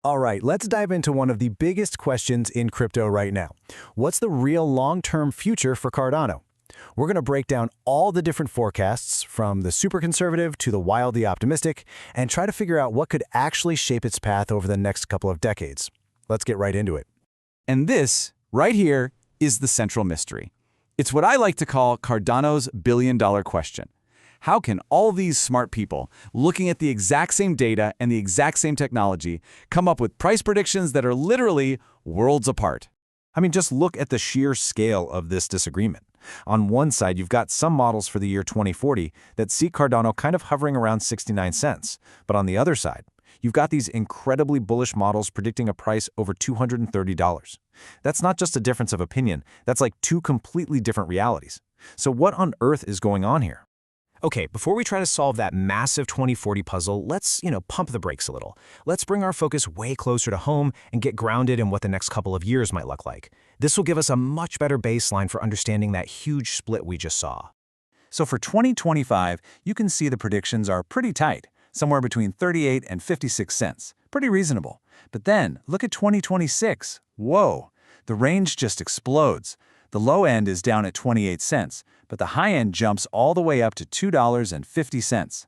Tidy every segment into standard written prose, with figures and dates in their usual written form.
All right, let's dive into one of the biggest questions in crypto right now. What's the real long-term future for Cardano? We're going to break down all the different forecasts, from the super conservative to the wildly optimistic, and try to figure out what could actually shape its path over the next couple of decades. Let's get right into it. And this, right here, is the central mystery. It's what I like to call Cardano's billion-dollar question. How can all these smart people, looking at the exact same data and the exact same technology, come up with price predictions that are literally worlds apart? I mean, just look at the sheer scale of this disagreement. On one side, you've got some models for the year 2040 that see Cardano kind of hovering around 69 cents. But on the other side, you've got these incredibly bullish models predicting a price over $230. That's not just a difference of opinion, that's like two completely different realities. So what on earth is going on here? Okay, before we try to solve that massive 2040 puzzle, let's, pump the brakes a little. Let's bring our focus way closer to home and get grounded in what the next couple of years might look like. This will give us a much better baseline for understanding that huge split we just saw. So for 2025, you can see the predictions are pretty tight, somewhere between 38 and 56 cents. Pretty reasonable. But then, look at 2026. Whoa, the range just explodes. The low end is down at 28 cents, but the high end jumps all the way up to $2.50.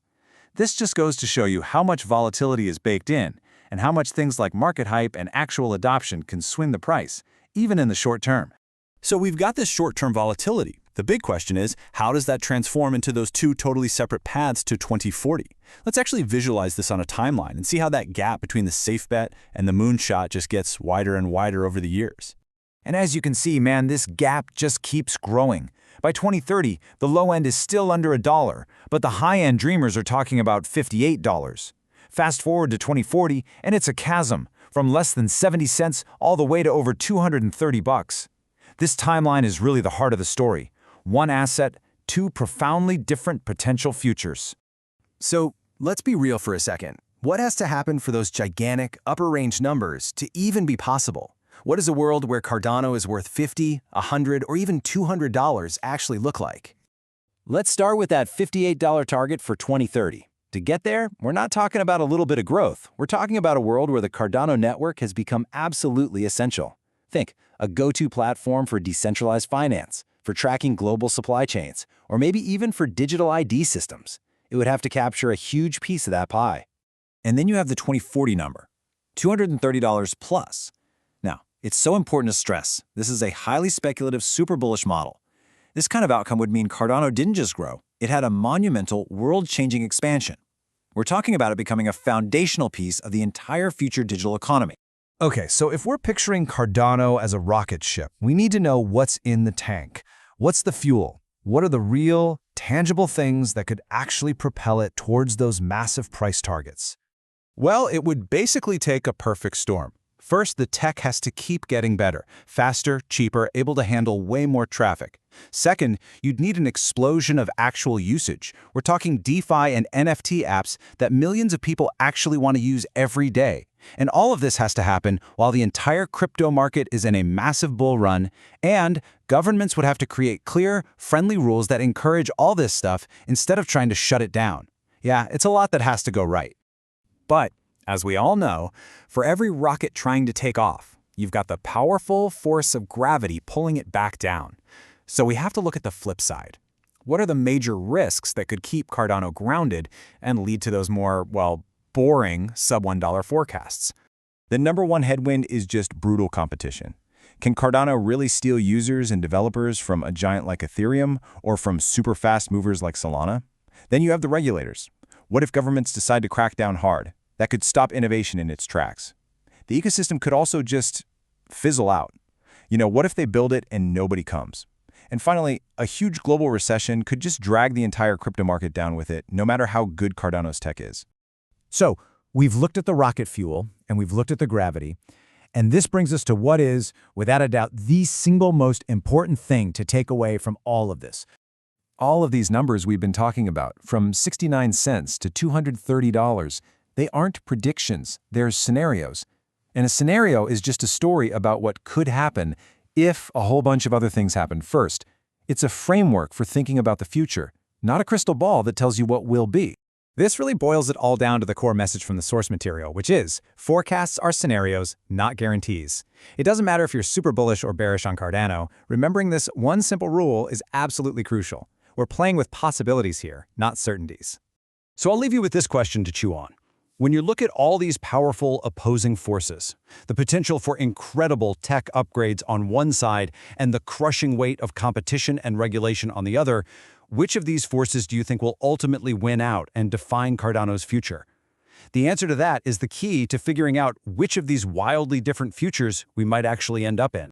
This just goes to show you how much volatility is baked in, and how much things like market hype and actual adoption can swing the price, even in the short term. So we've got this short-term volatility. The big question is, how does that transform into those two totally separate paths to 2040? Let's actually visualize this on a timeline and see how that gap between the safe bet and the moonshot just gets wider and wider over the years. And as you can see, man, this gap just keeps growing. By 2030, the low end is still under $1, but the high-end dreamers are talking about $58. Fast forward to 2040, and it's a chasm, from less than 70 cents all the way to over $230. This timeline is really the heart of the story. One asset, two profoundly different potential futures. So let's be real for a second. What has to happen for those gigantic upper-range numbers to even be possible? What does a world where Cardano is worth $50, $100, or even $200 actually look like? Let's start with that $58 target for 2030. To get there, we're not talking about a little bit of growth. We're talking about a world where the Cardano network has become absolutely essential. Think, a go-to platform for decentralized finance, for tracking global supply chains, or maybe even for digital ID systems. It would have to capture a huge piece of that pie. And then you have the 2040 number, $230 plus. Now, it's so important to stress, this is a highly speculative, super bullish model. This kind of outcome would mean Cardano didn't just grow, it had a monumental, world-changing expansion. We're talking about it becoming a foundational piece of the entire future digital economy. Okay, so if we're picturing Cardano as a rocket ship, we need to know what's in the tank. What's the fuel? What are the real, tangible things that could actually propel it towards those massive price targets? Well, it would basically take a perfect storm. First, the tech has to keep getting better, faster, cheaper, able to handle way more traffic. Second, you'd need an explosion of actual usage. We're talking DeFi and NFT apps that millions of people actually want to use every day. And all of this has to happen while the entire crypto market is in a massive bull run, and governments would have to create clear, friendly rules that encourage all this stuff instead of trying to shut it down. Yeah, it's a lot that has to go right. But as we all know, for every rocket trying to take off, you've got the powerful force of gravity pulling it back down. So we have to look at the flip side. What are the major risks that could keep Cardano grounded and lead to those more, boring sub-$1 forecasts? The number one headwind is just brutal competition. Can Cardano really steal users and developers from a giant like Ethereum or from super fast movers like Solana? Then you have the regulators. What if governments decide to crack down hard? That could stop innovation in its tracks. The ecosystem could also just fizzle out. What if they build it and nobody comes? And finally, a huge global recession could just drag the entire crypto market down with it, no matter how good Cardano's tech is. So, we've looked at the rocket fuel, and we've looked at the gravity, and this brings us to what is, without a doubt, the single most important thing to take away from all of this. All of these numbers we've been talking about, from 69 cents to $230, they aren't predictions, they're scenarios. And a scenario is just a story about what could happen if a whole bunch of other things happen first. It's a framework for thinking about the future, not a crystal ball that tells you what will be. This really boils it all down to the core message from the source material, which is, forecasts are scenarios, not guarantees. It doesn't matter if you're super bullish or bearish on Cardano, remembering this one simple rule is absolutely crucial. We're playing with possibilities here, not certainties. So I'll leave you with this question to chew on. When you look at all these powerful opposing forces, the potential for incredible tech upgrades on one side and the crushing weight of competition and regulation on the other, which of these forces do you think will ultimately win out and define Cardano's future? The answer to that is the key to figuring out which of these wildly different futures we might actually end up in.